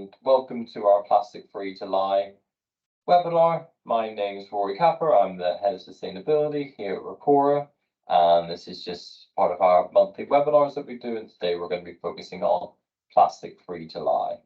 and welcome to our Plastic Free to Lie webinar. My name is Rory Capper. I'm the Head of Sustainability here at Recora, and this is just part of our monthly webinars that we do, and today we're going to be focusing on Plastic Free to Lie.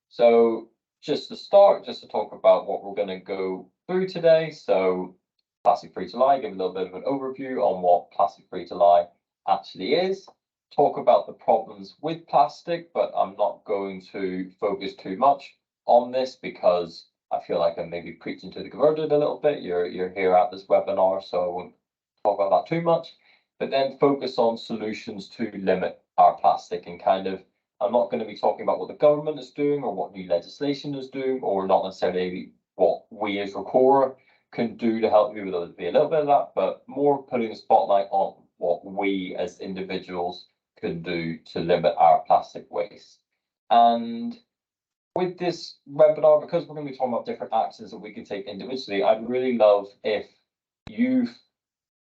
So just to start, just to talk about what we're going to go through today. So Plastic Free to Lie, give a little bit of an overview on what Plastic Free to Lie actually is. Talk about the problems with plastic, but I'm not going to focus too much on this because I feel like I'm maybe preaching to the converted a little bit. You're here at this webinar, so I won't talk about that too much, but then focus on solutions to limit our plastic, and kind of, I'm not going to be talking about what the government is doing or what new legislation is doing, or not necessarily what we as Recora can do to help you. There'll be a little bit of that, but more putting the spotlight on what we as individuals can do to limit our plastic waste. And with this webinar, because we're going to be talking about different actions that we can take individually, I'd really love if you've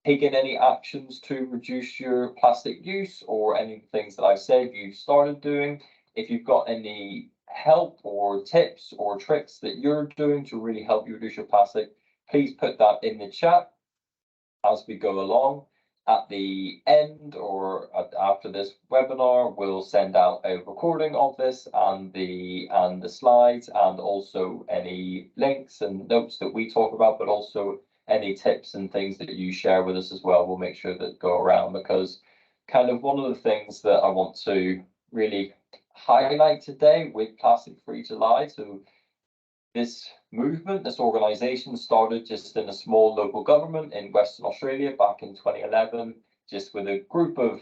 taken any actions to reduce your plastic use, or any things that I've said you've started doing. If you've got any help or tips or tricks that you're doing to really help you reduce your plastic, please put that in the chat as we go along. At the end or after this webinar, we'll send out a recording of this and the slides, and also any links and notes that we talk about, but also any tips and things that you share with us as well. We'll make sure that go around, because kind of one of the things that I want to really highlight today with Plastic Free to Lie. So this movement, this organisation started just in a small local government in Western Australia back in 2011, just with a group of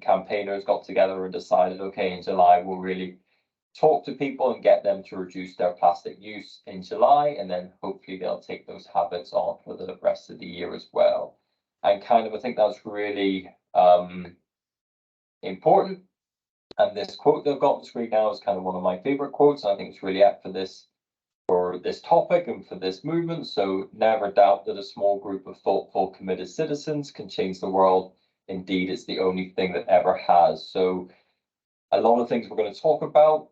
campaigners got together and decided, okay, in July, we'll really talk to people and get them to reduce their plastic use in July, and then hopefully they'll take those habits on for the rest of the year as well. And kind of, I think that's really important. And this quote they've got on the screen now is kind of one of my favourite quotes. I think it's really apt for this topic and for this movement. So, never doubt that a small group of thoughtful, committed citizens can change the world. Indeed, it's the only thing that ever has. So a lot of things we're going to talk about,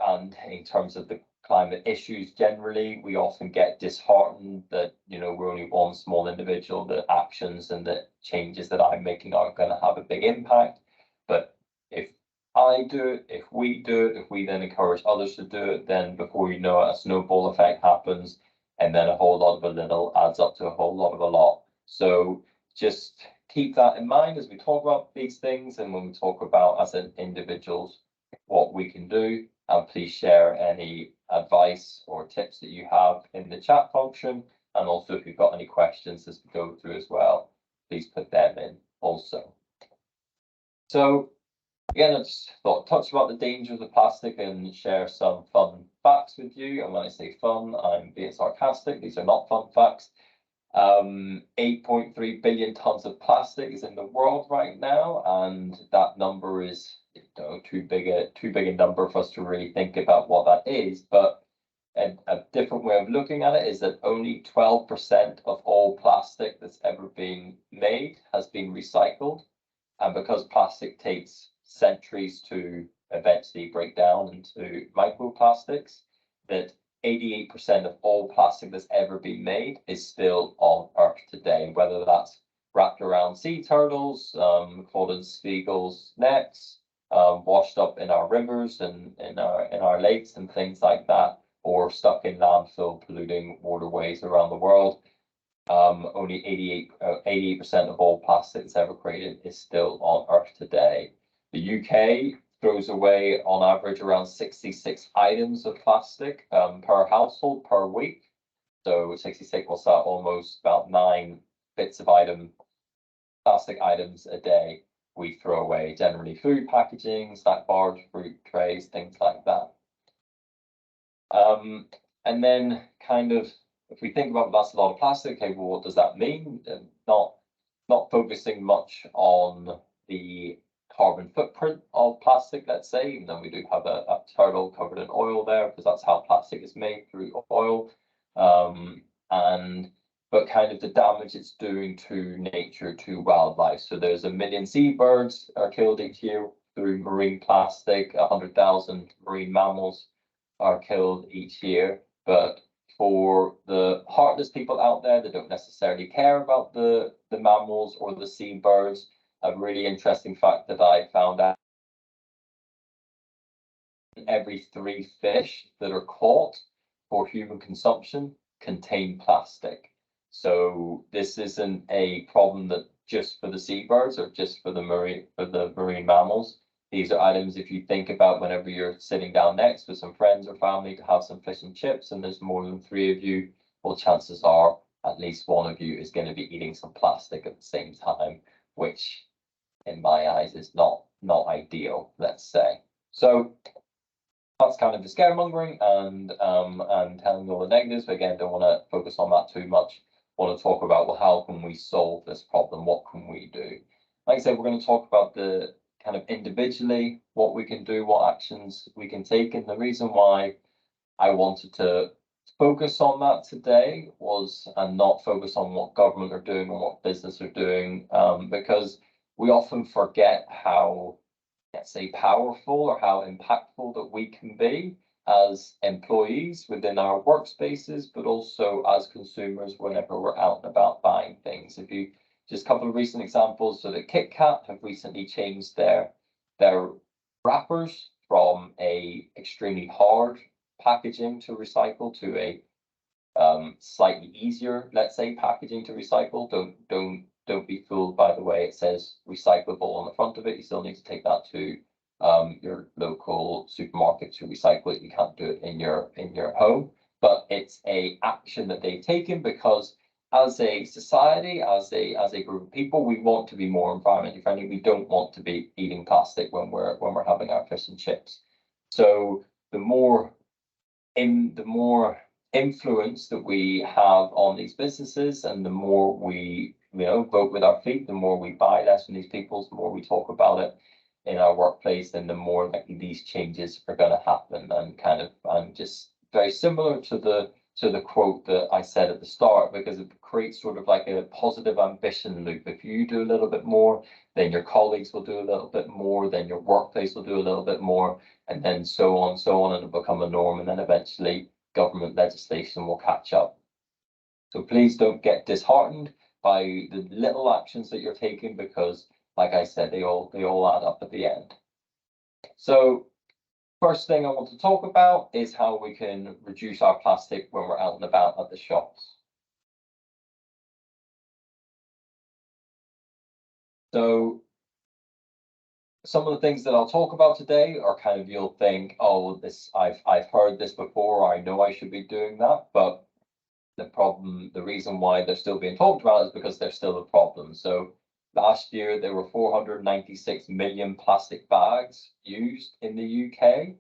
and in terms of the climate issues generally, we often get disheartened that, you know, we're only one small individual, the actions and the changes that I'm making aren't going to have a big impact. But if I do it, if we do it, if we then encourage others to do it, then before you know it, a snowball effect happens, and then a whole lot of a little adds up to a whole lot of a lot. So just keep that in mind as we talk about these things, and when we talk about as individuals what we can do. And please share any advice or tips that you have in the chat function, and also if you've got any questions as we go through as well, please put them in also. So again, I just thought touch about the dangers of plastic and share some fun facts with you. And when I say fun, I'm being sarcastic. These are not fun facts. 8.3 billion tons of plastic is in the world right now, and that number is, you know, too big a number for us to really think about what that is. But a different way of looking at it is that only 12% of all plastic that's ever been made has been recycled, and because plastic takes centuries to eventually break down into microplastics, that 88% of all plastic that's ever been made is still on Earth today, whether that's wrapped around sea turtles, caught in seagulls' nets, washed up in our rivers and in our lakes and things like that, or stuck in landfill polluting waterways around the world. Only 88% of all plastic that's ever created is still on Earth today. The UK throws away on average around 66 items of plastic per household per week. So 66, what's that? Almost about 9 bits of plastic items a day we throw away. Generally food packaging, snack bars, fruit trays, things like that. And then kind of, if we think about that's a lot of plastic, okay, well, what does that mean? Not focusing much on the carbon footprint of plastic, let's say, even though we do have a turtle covered in oil there, because that's how plastic is made, through oil. But kind of the damage it's doing to nature, to wildlife. So there's 1 million seabirds are killed each year through marine plastic, 100,000 marine mammals are killed each year. But for the heartless people out there that don't necessarily care about the mammals or the seabirds, a really interesting fact that I found out: every 3 fish that are caught for human consumption contain plastic. So this isn't a problem that just for the seabirds or just for the marine mammals. These are items, if you think about whenever you're sitting down next with some friends or family to have some fish and chips, and there's more than 3 of you, well, chances are at least one of you is going to be eating some plastic at the same time, which in my eyes is not ideal, let's say. So that's kind of the scaremongering and telling all the negatives. But again, don't want to focus on that too much. Want to talk about, well, how can we solve this problem? What can we do? Like I said, we're going to talk about the kind of individually what we can do, what actions we can take. And the reason why I wanted to focus on that today was, and not focus on what government are doing or what business are doing, because we often forget how, let's say, powerful or how impactful that we can be as employees within our workspaces, but also as consumers whenever we're out and about buying things. If you just a couple of recent examples, so that Kit Kat have recently changed their wrappers from a extremely hard packaging to recycle to a slightly easier, let's say, packaging to recycle. Don't be fooled by the way it says recyclable on the front of it. You still need to take that to your local supermarket to recycle it. You can't do it in your home, but it's a action that they've taken because as a society, as a group of people, we want to be more environmentally friendly. We don't want to be eating plastic when we're having our fish and chips. So the more influence that we have on these businesses, and the more we vote with our feet, the more we buy less from these people, the more we talk about it in our workplace, then the more likely these changes are going to happen. And just very similar to the quote that I said at the start, because it creates sort of like a positive ambition loop. If you do a little bit more, then your colleagues will do a little bit more, then your workplace will do a little bit more, and then so on, and it'll become a norm, and then eventually government legislation will catch up. So please don't get disheartened by the little actions that you're taking, because like I said, they all add up at the end. So first thing I want to talk about is how we can reduce our plastic when we're out and about at the shops. So some of the things that I'll talk about today are kind of, you'll think, oh, this I've heard this before, I know I should be doing that, but the reason why they're still being talked about is because they're still a problem. So last year there were 496 million plastic bags used in the UK,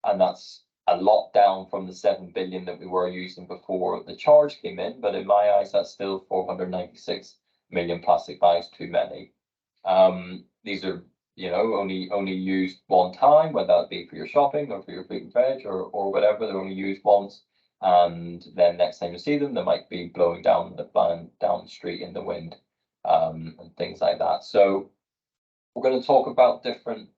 and that's a lot down from the 7 billion that we were using before the charge came in. But in my eyes, that's still 496 million plastic bags too many. These are only used one time, whether that be for your shopping or for your fruit and veg or whatever. They're only used once, and then next time you see them, they might be blowing down the street in the wind, and things like that. So we're going to talk about different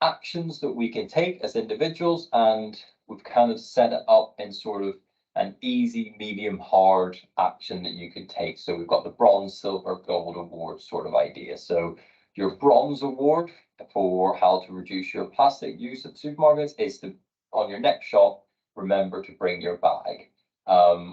actions that we can take as individuals, and we've kind of set it up in sort of an easy, medium, hard action that you can take. So we've got the bronze, silver, gold award sort of idea. So your bronze award for how to reduce your plastic use at supermarkets is to, on your next shop, remember to bring your bag.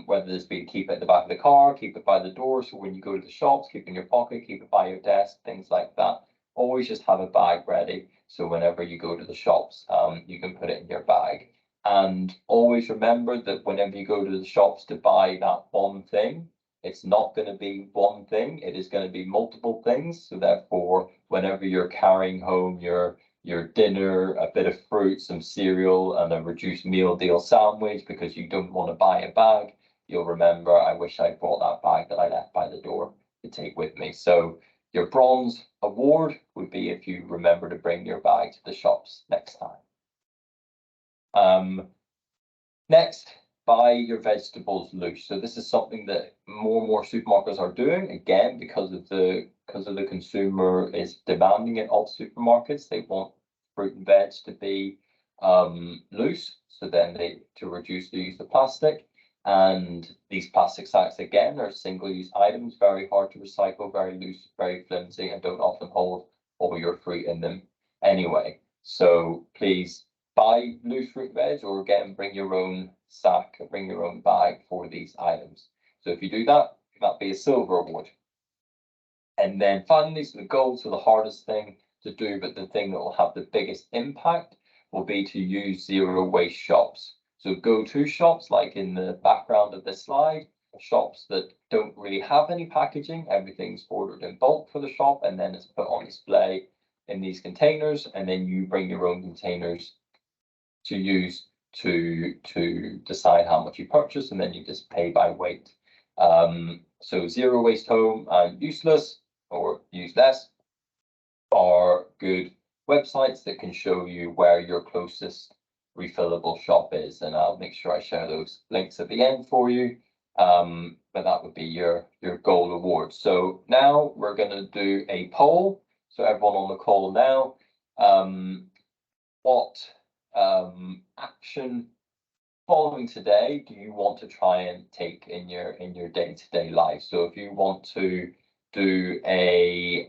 Whether this be to keep it at the back of the car, keep it by the door, so when you go to the shops, keep it in your pocket, keep it by your desk, things like that. Always just have a bag ready, so whenever you go to the shops, you can put it in your bag. And always remember that whenever you go to the shops to buy that one thing, it's not going to be one thing, it is going to be multiple things. So therefore, whenever you're carrying home your dinner, a bit of fruit, some cereal, and a reduced meal deal sandwich because you don't want to buy a bag, you'll remember, I wish I brought that bag that I left by the door to take with me. So your bronze award would be if you remember to bring your bag to the shops next time. Next, buy your vegetables loose. So this is something that more and more supermarkets are doing, again, because of the consumer is demanding it of supermarkets. They want fruit and veg to be loose, so then to reduce the use of plastic. And these plastic sacks, again, are single-use items, very hard to recycle, very loose, very flimsy, and don't often hold all your fruit in them anyway. So please buy loose fruit veg, or again, bring your own sack, or bring your own bag for these items. So if you do that, that'll be a silver award. And then finally, so the gold, so the hardest thing to do, but the thing that will have the biggest impact will be to use zero waste shops. So go-to shops, like in the background of this slide, shops that don't really have any packaging, everything's ordered in bulk for the shop, and then it's put on display in these containers, and then you bring your own containers to use to decide how much you purchase, and then you just pay by weight. So zero waste home and useless, or use less, are good websites that can show you where your closest refillable shop is, and I'll make sure I share those links at the end for you. But that would be your gold award. So now we're going to do a poll. So everyone on the call now, what action following today do you want to try and take in your day-to-day life? So if you want to do a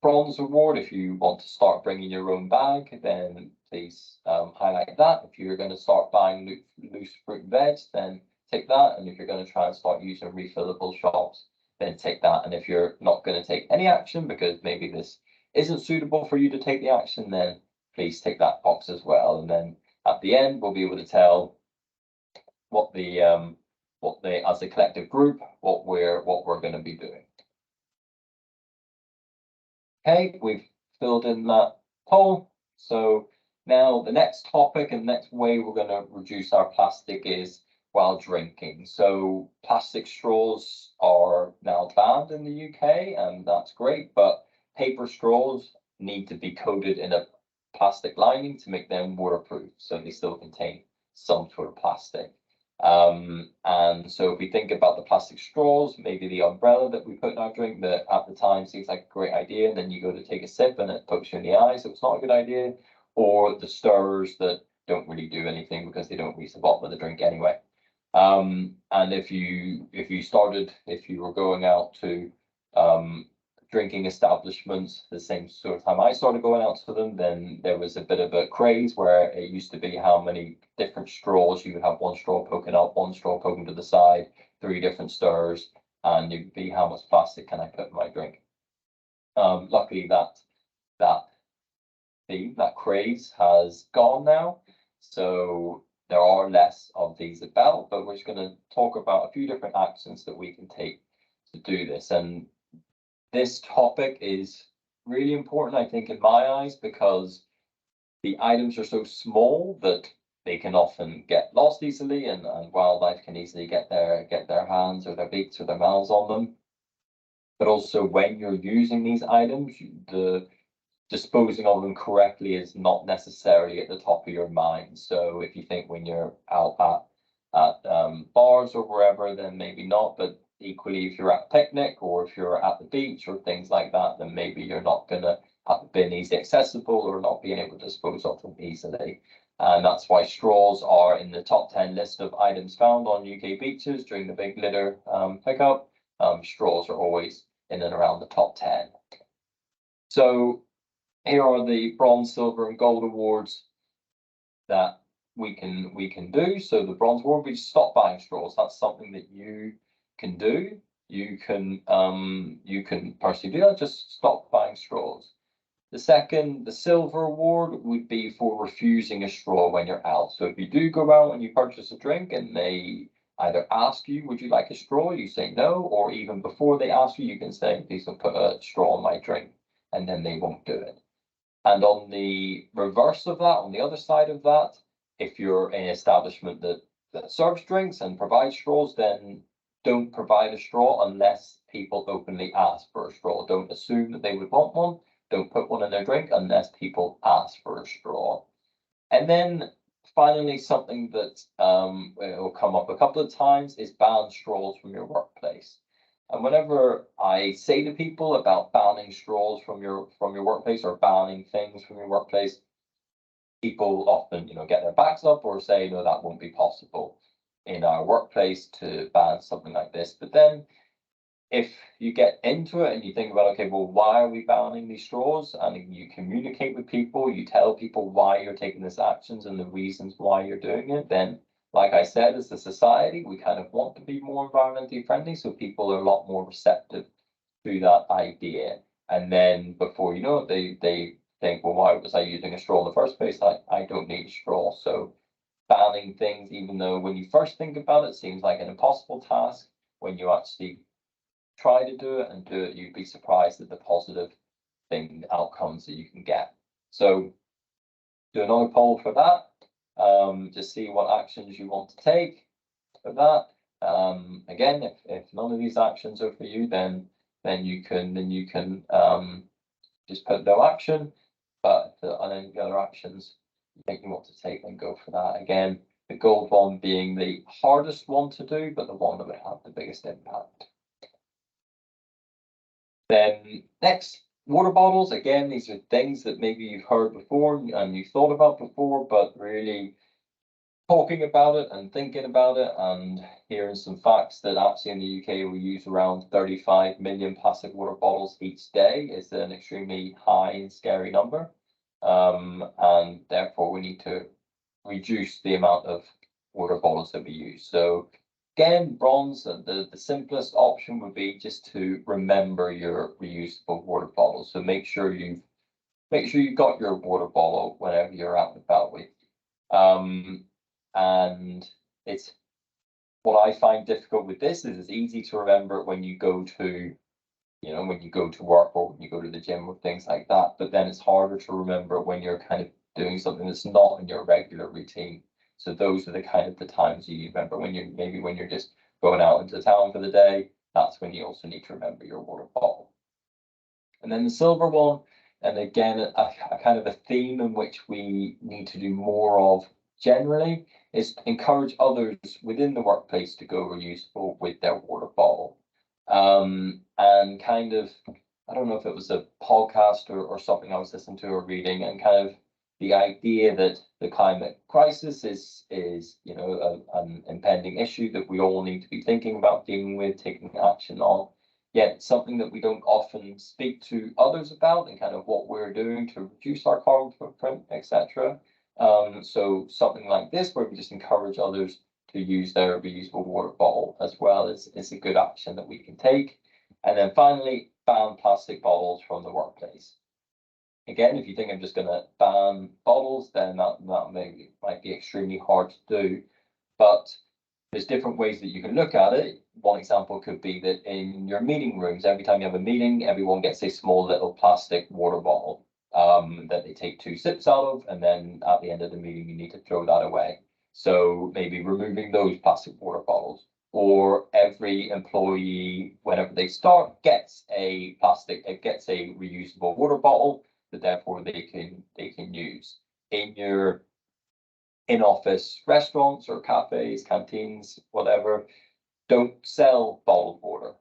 bronze award, if you want to start bringing your own bag, then please highlight that. If you're going to start buying loose fruit and veg, then take that. And if you're going to try and start using refillable shops, then take that. And if you're not going to take any action because maybe this isn't suitable for you to take the action, then please tick that box as well. And then at the end, we'll be able to tell what the as a collective group, what we're going to be doing. Okay, we've filled in that poll. So now the next topic and next way we're going to reduce our plastic is while drinking. So plastic straws are now banned in the UK, and that's great, but paper straws need to be coated in a plastic lining to make them waterproof, so they still contain some sort of plastic. And so if we think about the plastic straws, maybe the umbrella that we put in our drink that at the time seems like a great idea, and then you go to take a sip and it pokes you in the eye, so it's not a good idea. Or the stirrers that don't really do anything because they don't reach the bottom of the drink anyway. And if you were going out to drinking establishments the same sort of time I started going out to them, then there was a bit of a craze where it used to be how many different straws. You would have one straw poking up, one straw poking to the side, 3 different stirrers, and you'd be, how much plastic can I put in my drink? Luckily that craze has gone now, so there are less of these about, but we're just going to talk about a few different actions that we can take to do this. And this topic is really important, I think, in my eyes, because the items are so small that they can often get lost easily, and wildlife can easily get their hands or their beaks or their mouths on them. But also, when you're using these items, the disposing of them correctly is not necessarily at the top of your mind. So if you think when you're out at bars or wherever, then maybe not, but equally, if you're at a picnic or if you're at the beach or things like that, then maybe you're not going to have the bin easily accessible or not being able to dispose of them easily. And that's why straws are in the top 10 list of items found on UK beaches during the big litter pickup. Straws are always in and around the top 10. So here are the bronze, silver, and gold awards that we can do. So the bronze award, we stop buying straws. That's something that you can do. You can personally do that. Just stop buying straws. The second, the silver award, would be for refusing a straw when you're out. So if you do go out and you purchase a drink and they either ask you, would you like a straw? You say no, or even before they ask you, you can say, please don't put a straw in my drink, and then they won't do it. And on the reverse of that, on the other side of that, if you're in an establishment that serves drinks and provides straws, then don't provide a straw unless people openly ask for a straw. Don't assume that they would want one. Don't put one in their drink unless people ask for a straw. And then finally, something that will come up a couple of times is ban straws from your workplace. And whenever I say to people about banning straws from your workplace or banning things from your workplace, people often, get their backs up or say, no, that won't be possible in our workplace to ban something like this. But then if you get into it and you think about, okay, well, why are we banning these straws? And you communicate with people, you tell people why you're taking these actions and the reasons why you're doing it, then, like I said, as a society, we kind of want to be more environmentally friendly, so people are a lot more receptive to that idea. And then before you know it, they think, well, why was I using a straw in the first place? I don't need a straw. So banning things, even though when you first think about it, seems like an impossible task, when you actually try to do it and do it, you'd be surprised at the positive outcomes that you can get. So do another poll for that. Just see what actions you want to take for that. Again, if none of these actions are for you, then you can just put no action. But if any other actions you think you want to take, then go for that. Again, the gold one being the hardest one to do, but the one that would have the biggest impact. Then next, water bottles. Again, these are things that maybe you've heard before and you thought about before, but really talking about it and thinking about it and hearing some facts that actually in the UK we use around 35 million plastic water bottles each day is an extremely high and scary number. And therefore we need to reduce the amount of water bottles that we use. So again, bronze, the simplest option would be just to remember your reusable water bottle. So make sure you've got your water bottle whenever you're out and about with you. And it's what I find difficult with this is it's easy to remember when you go to, when you go to work or when you go to the gym or things like that. But then it's harder to remember when you're kind of doing something that's not in your regular routine. So those are the kind of the times you remember when you're just going out into town for the day. That's when you also need to remember your water bottle. And then the silver one, and again, a kind of a theme in which we need to do more of generally is encourage others within the workplace to go reusable with their water bottle. And kind of, I don't know if it was a podcast or something I was listening to or reading, and kind of the idea that the climate crisis is an impending issue that we all need to be thinking about dealing with, taking action on, yet something that we don't often speak to others about and kind of what we're doing to reduce our carbon footprint, etc. So something like this, where we just encourage others to use their reusable water bottle as well, is a good action that we can take. And then finally, ban plastic bottles from the workplace. Again, if you think I'm just going to ban bottles, then that might be extremely hard to do. But there's different ways that you can look at it. One example could be that in your meeting rooms, every time you have a meeting, everyone gets a small little plastic water bottle that they take 2 sips out of, and then at the end of the meeting, you need to throw that away. So maybe removing those plastic water bottles, or every employee, whenever they start, gets a reusable water bottle that therefore they can use in your in-office restaurants or cafes, canteens, whatever. Don't sell bottled water.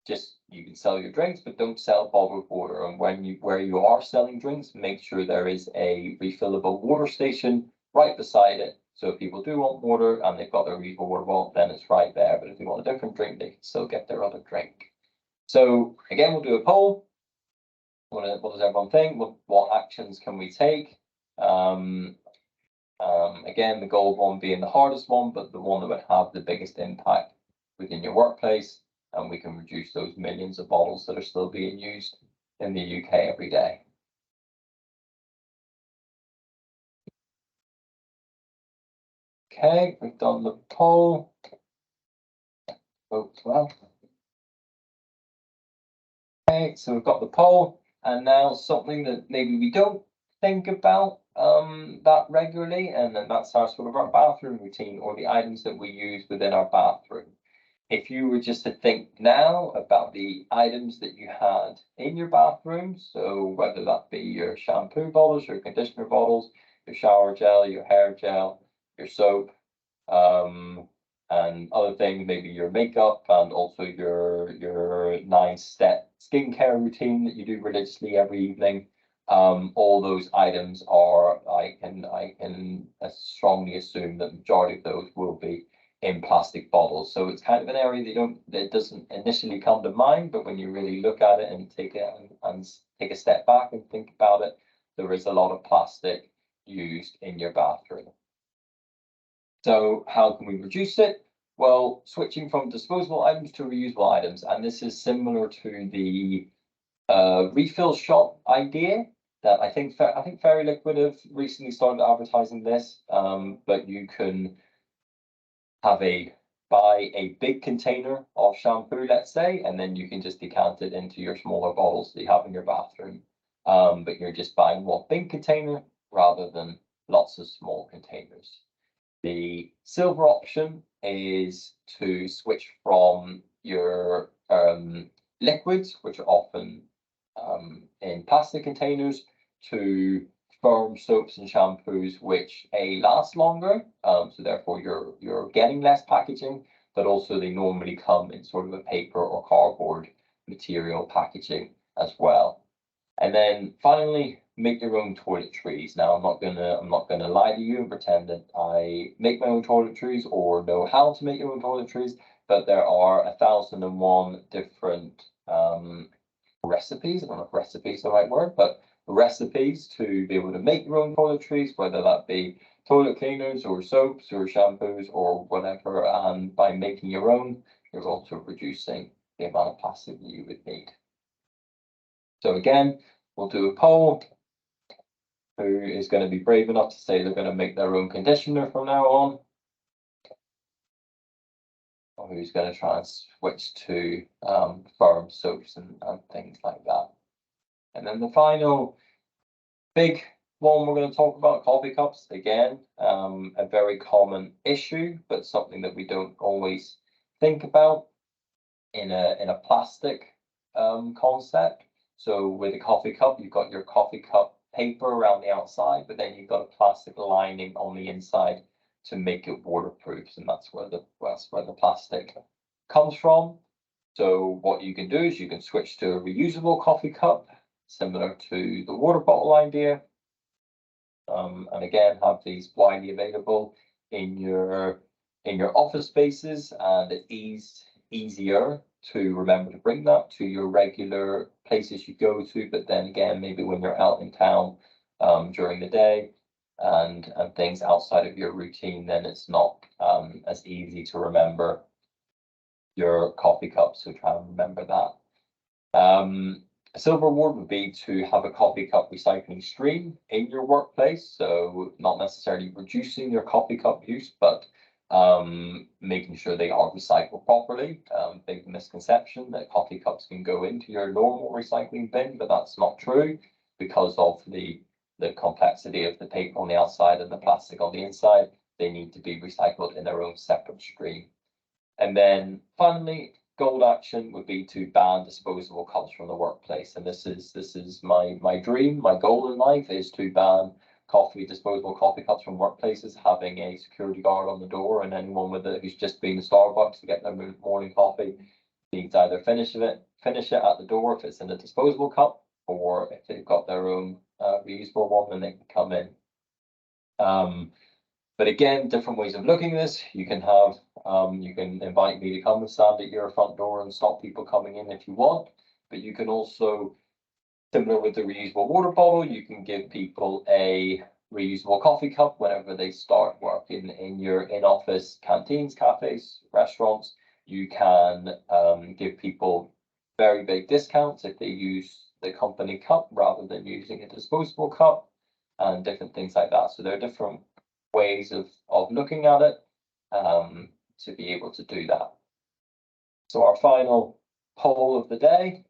Just, you can sell your drinks, but don't sell bottled water. And where you are selling drinks, make sure there is a refillable water station right beside it. So if people do want water and they've got their refillable water bottle, then it's right there. But if they want a different drink, they can still get their other drink. So again, we'll do a poll. What does everyone think? What actions can we take? Again, the gold one being the hardest one, but the one that would have the biggest impact within your workplace, and we can reduce those millions of bottles that are still being used in the UK every day. Okay, we've done the poll. Vote well. Okay, so we've got the poll, and now something that maybe we don't think about that regularly, and then that's our sort of our bathroom routine, or the items that we use within our bathroom. If you were just to think now about the items that you had in your bathroom, so whether that be your shampoo bottles, your conditioner bottles, your shower gel, your hair gel, your soap, and other things, maybe your makeup, and also your 9-step skincare routine that you do religiously every evening, all those items are, I can strongly assume that the majority of those will be in plastic bottles. So it's kind of an area that doesn't initially come to mind, but when you really look at it and take a step back and think about it, there is a lot of plastic used in your bathroom. So how can we reduce it? Well, switching from disposable items to reusable items, and this is similar to the refill shop idea that I think Fairy Liquid have recently started advertising this, but you can buy a big container of shampoo, let's say, and then you can just decant it into your smaller bottles that you have in your bathroom. But you're just buying one big container rather than lots of small containers. The silver option is to switch from your liquids, which are often in plastic containers, to firm soaps and shampoos, which last longer. So therefore you're getting less packaging, but also they normally come in sort of a paper or cardboard material packaging as well. And then finally, make your own toiletries. Now I'm not gonna lie to you and pretend that I make my own toiletries or know how to make your own toiletries, but there are 1,001 different recipes. I don't know if recipe is the right word, but recipes to be able to make your own toiletries, whether that be toilet cleaners or soaps or shampoos or whatever. And by making your own, you're also reducing the amount of plastic that you would need. So again, we'll do a poll. Who is going to be brave enough to say they're going to make their own conditioner from now on? Or who's going to try and switch to firm soaps and things like that? And then the final big one we're going to talk about, coffee cups. Again, a very common issue, but something that we don't always think about in a plastic concept. So with a coffee cup, you've got your coffee cup paper around the outside, but then you've got a plastic lining on the inside to make it waterproof, and that's where the plastic comes from. So what you can do is you can switch to a reusable coffee cup, similar to the water bottle idea, and again have these widely available in your office spaces, and it's easier to remember to bring that to your regular places you go to. But then again, maybe when you're out in town during the day and things outside of your routine, then it's not as easy to remember your coffee cup. So try and remember that. A silver reward would be to have a coffee cup recycling stream in your workplace. So not necessarily reducing your coffee cup use, but making sure they are recycled properly. Big misconception that coffee cups can go into your normal recycling bin, but that's not true because of the complexity of the paper on the outside and the plastic on the inside. They need to be recycled in their own separate stream. And then finally, gold action would be to ban disposable cups from the workplace. And this is my dream, my goal in life is to ban disposable coffee cups from workplaces, having a security guard on the door, and anyone who's just been to Starbucks to get their morning coffee needs to either finish it at the door if it's in a disposable cup, or if they've got their own reusable one, then they can come in. But again, different ways of looking at this. You can invite me to come and stand at your front door and stop people coming in if you want. But you can also, similar with the reusable water bottle, you can give people a reusable coffee cup whenever they start working in your in-office canteens, cafes, restaurants. You can give people very big discounts if they use the company cup rather than using a disposable cup, and different things like that. So there are different ways of looking at it to be able to do that. So our final poll of the day.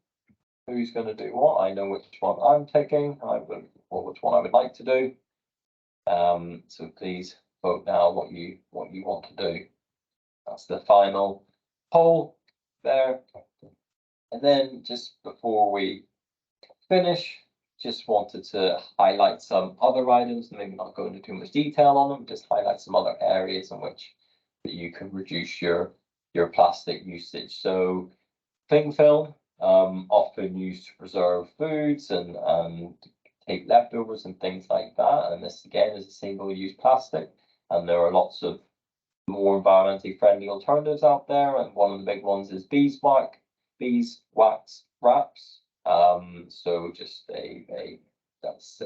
Who's going to do what? I know which one I'm taking. Which one I would like to do. So please vote now what you want to do. That's the final poll there. And then just before we finish, just wanted to highlight some other items, maybe not go into too much detail on them, just highlight some other areas in which you can reduce your plastic usage. So cling film, often used to preserve foods and take leftovers and things like that. And this again is a single-use plastic, and there are lots of more environmentally friendly alternatives out there. And one of the big ones is beeswax wraps. So just that's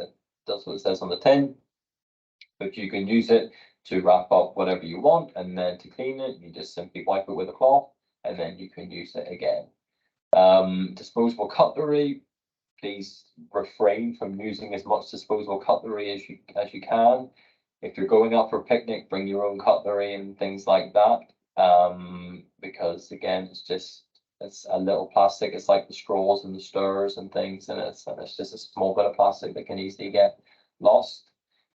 what it says on the tin. But you can use it to wrap up whatever you want, and then to clean it, you just simply wipe it with a cloth, and then you can use it again. Disposable cutlery, please refrain from using as much disposable cutlery as you can. If you're going out for a picnic, bring your own cutlery and things like that. Because again, it's a little plastic. It's like the straws and the stirrers and things, and it's just a small bit of plastic that can easily get lost.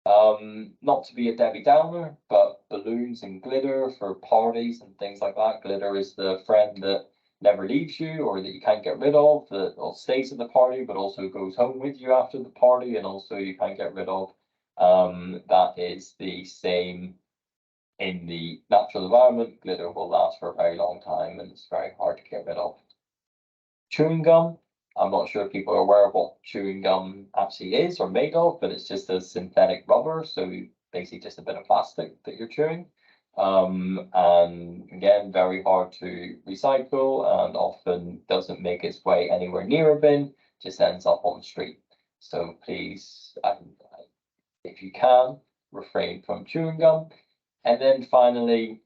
Not to be a Debbie Downer, but balloons and glitter for parties and things like that. Glitter is the friend that never leaves you, or that you can't get rid of, that stays at the party but also goes home with you after the party, and also you can't get rid of. That is the same in the natural environment. Glitter will last for a very long time, and it's very hard to get rid of. Chewing gum. I'm not sure if people are aware of what chewing gum actually is or made of, but it's just a synthetic rubber. So basically just a bit of plastic that you're chewing. And again, very hard to recycle, and often doesn't make its way anywhere near a bin, just ends up on the street. So please, if you can, refrain from chewing gum. And then finally,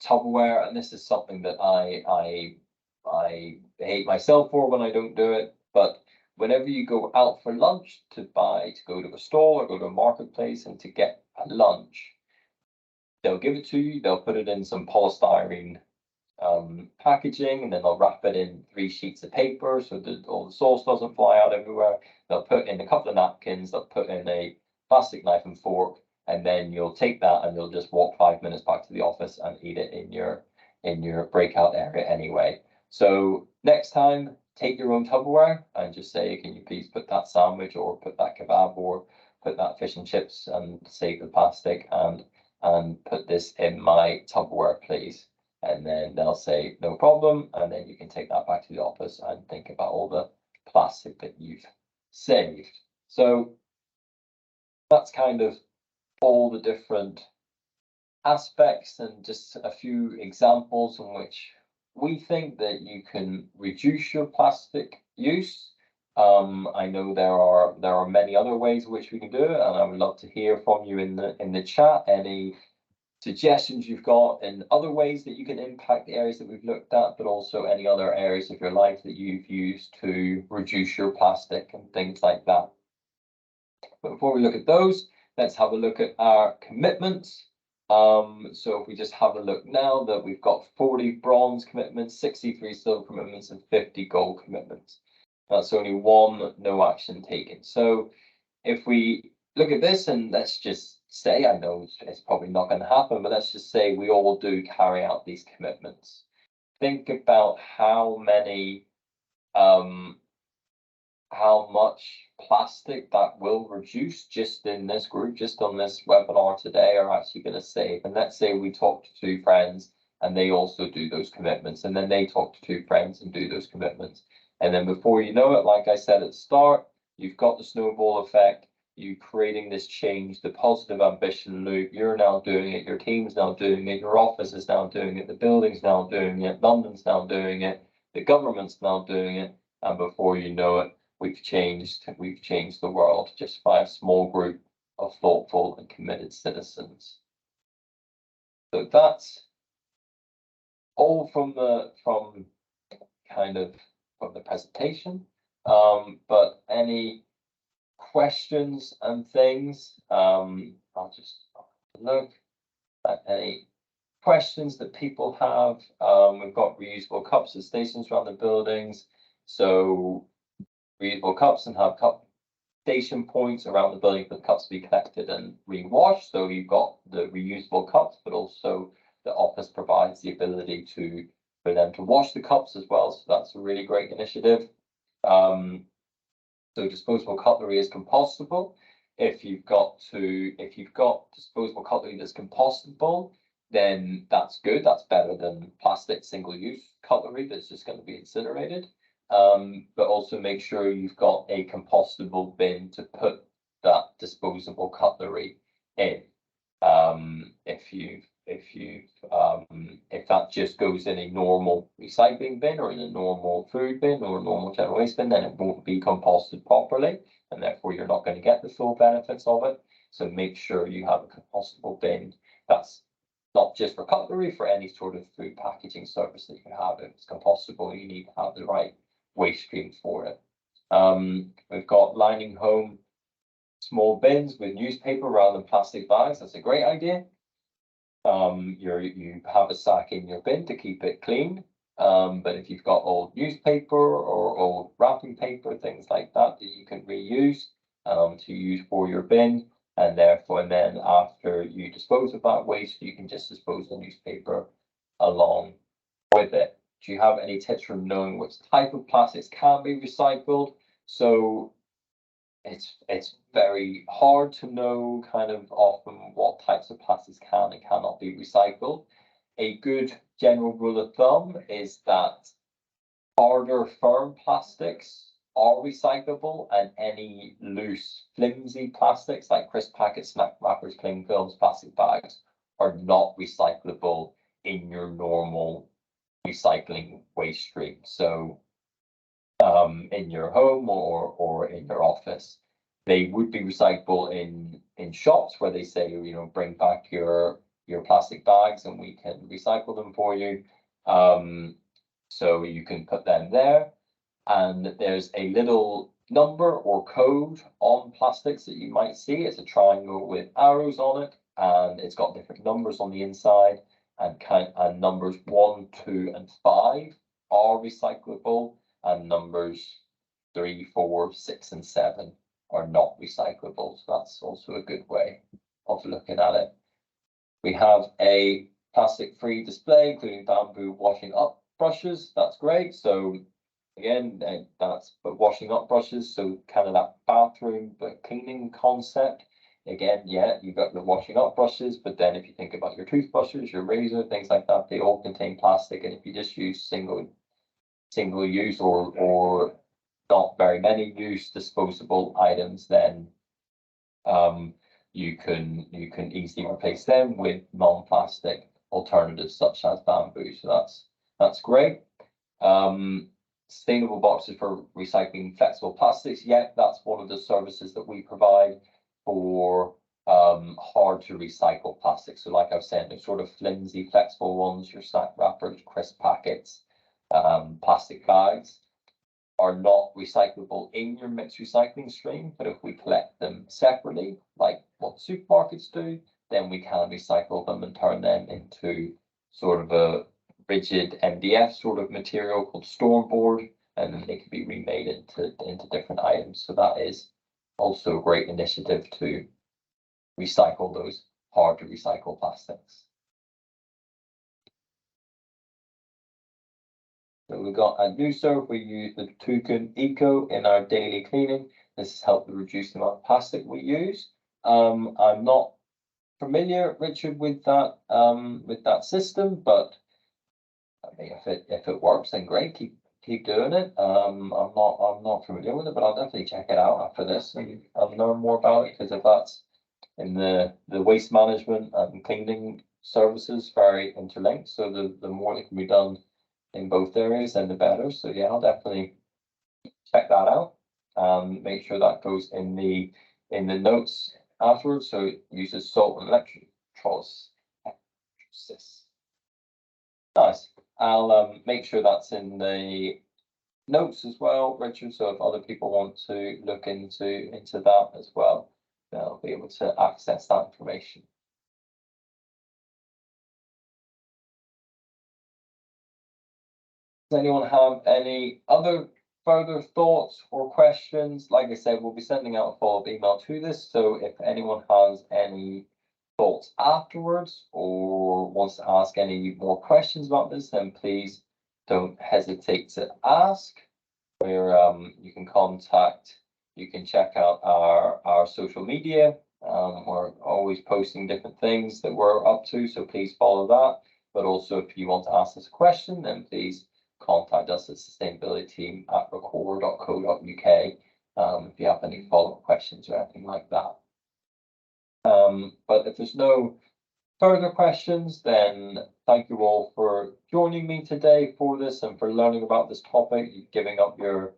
Tupperware, and this is something that I hate myself for when I don't do it, but whenever you go out for lunch to go to a store or go to a marketplace and to get a lunch, they'll give it to you, they'll put it in some polystyrene packaging, and then they'll wrap it in 3 sheets of paper so that all the sauce doesn't fly out everywhere. They'll put in a couple of napkins, they'll put in a plastic knife and fork, and then you'll take that and you'll just walk 5 minutes back to the office and eat it in your breakout area anyway. So next time, take your own Tupperware and just say, can you please put that sandwich or put that kebab or put that fish and chips and save the plastic and put this in my Tupperware, please. And then they'll say, no problem. And then you can take that back to the office and think about all the plastic that you've saved. So that's kind of all the different aspects and just a few examples in which we think that you can reduce your plastic use. I know there are many other ways in which we can do it, and I would love to hear from you in the chat any suggestions you've got in other ways that you can impact the areas that we've looked at, but also any other areas of your life that you've used to reduce your plastic and things like that. But before we look at those, let's have a look at our commitments. So if we just have a look now, that we've got 40 bronze commitments, 63 silver commitments, and 50 gold commitments. That's only one no action taken. So if we look at this, and let's just say, I know it's probably not going to happen, but let's just say we all do carry out these commitments. Think about how much plastic that will reduce just in this group, just on this webinar today, are actually going to save. And let's say we talk to 2 friends and they also do those commitments, and then they talk to 2 friends and do those commitments. And then before you know it, like I said at the start, you've got the snowball effect, you creating this change, the positive ambition loop. You're now doing it, your team's now doing it, your office is now doing it, the building's now doing it, London's now doing it, the government's now doing it, and before you know it, we've changed the world just by a small group of thoughtful and committed citizens. So that's all from the presentation. But any questions and things, I'll just look at any questions that people have. We've got reusable cups at stations around the buildings. So reusable cups, and have cup station points around the building for the cups to be collected and re-washed. So you've got the reusable cups, but also the office provides the ability for them to wash the cups as well. So that's a really great initiative. So disposable cutlery is compostable. If you've got disposable cutlery that's compostable, then that's good. That's better than plastic single-use cutlery that's just going to be incinerated. but also make sure you've got a compostable bin to put that disposable cutlery in. If that just goes in a normal recycling bin or in a normal food bin or a normal general waste bin, then it won't be composted properly, and therefore you're not going to get the full benefits of it. So make sure you have a compostable bin that's not just for cutlery, for any sort of food packaging service that you have. If it's compostable, you need to have the right waste stream for it. We've got lining home small bins with newspaper rather than plastic bags. That's a great idea. You have a sack in your bin to keep it clean. But if you've got old newspaper or old wrapping paper, things like that you can reuse to use for your bin, and then after you dispose of that waste, you can just dispose the newspaper along with it. Do you have any tips for knowing which type of plastics can be recycled? So it's very hard to know kind of often what types of plastics can and cannot be recycled. A good general rule of thumb is that harder, firm plastics are recyclable, and any loose, flimsy plastics like crisp packets, snack wrappers, cling films, plastic bags are not recyclable in your normal recycling waste stream. So in your home or in your office, they would be recyclable in shops where they say, you know, bring back your plastic bags and we can recycle them for you. So you can put them there, and there's a little number or code on plastics that you might see. It's a triangle with arrows on it, and it's got different numbers on the inside, and numbers 1, 2, and 5 are recyclable, and numbers 3, 4, 6, and 7 are not recyclable. So that's also a good way of looking at it. We have a plastic-free display, including bamboo washing up brushes. That's great. So again, that's washing up brushes. So kind of that bathroom but cleaning concept. Again, yeah, you've got the washing up brushes, but then if you think about your toothbrushes, your razor, things like that, they all contain plastic. And if you just use single use or not very many use disposable items, then you can easily replace them with non-plastic alternatives such as bamboo. So that's great. Sustainable boxes for recycling flexible plastics. Yeah, that's one of the services that we provide for hard to recycle plastics. So like I've said, the sort of flimsy flexible ones, your snack wrappers, crisp packets, plastic bags are not recyclable in your mixed recycling stream, but if we collect them separately, like what supermarkets do, then we can recycle them and turn them into sort of a rigid MDF sort of material called stormboard, and then they can be remade into different items. So that is also a great initiative to recycle those hard to recycle plastics. So we've got at NewServe, we use the Toucan Eco in our daily cleaning. This has helped to reduce the amount of plastic we use. I'm not familiar, Richard, with that system, but I mean, if it works, then great. Keep doing it. I'm not familiar with it, but I'll definitely check it out after this and I'll learn more about it, because if that's in the waste management and cleaning services, very interlinked. So the more that can be done in both areas, then the better. So yeah, I'll definitely check that out. Make sure that goes in the notes afterwards. So it uses salt and electrolysis. Nice. I'll make sure that's in the notes as well, Richard. So if other people want to look into that as well, they'll be able to access that information. Does anyone have any other further thoughts or questions? Like I said, we'll be sending out a follow-up email to this. So if anyone has any thoughts afterwards or wants to ask any more questions about this, then please don't hesitate to ask. Where you can check out our social media. We're always posting different things that we're up to, so please follow that. But also, if you want to ask us a question, then please contact us at sustainabilityteam@recor.co.uk if you have any follow-up questions or anything like that. But if there's no further questions, then thank you all for joining me today for this and for learning about this topic, giving up your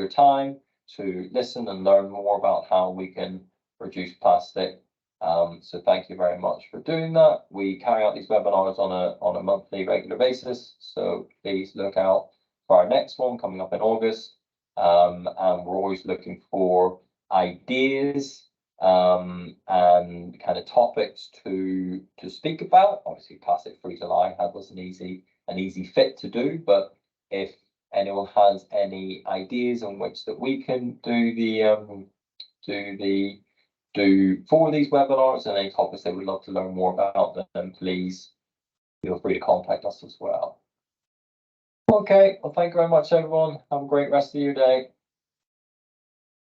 time to listen and learn more about how we can reduce plastic. So thank you very much for doing that. We carry out these webinars on a monthly regular basis, so please look out for our next one coming up in August. And we're always looking for ideas and kind of topics to speak about. Obviously, plastic free to lie was an easy fit to do, but if anyone has any ideas on which that we can do for these webinars and any topics they would love to learn more about, then please feel free to contact us as well. Okay, well, thank you very much, everyone. Have a great rest of your day.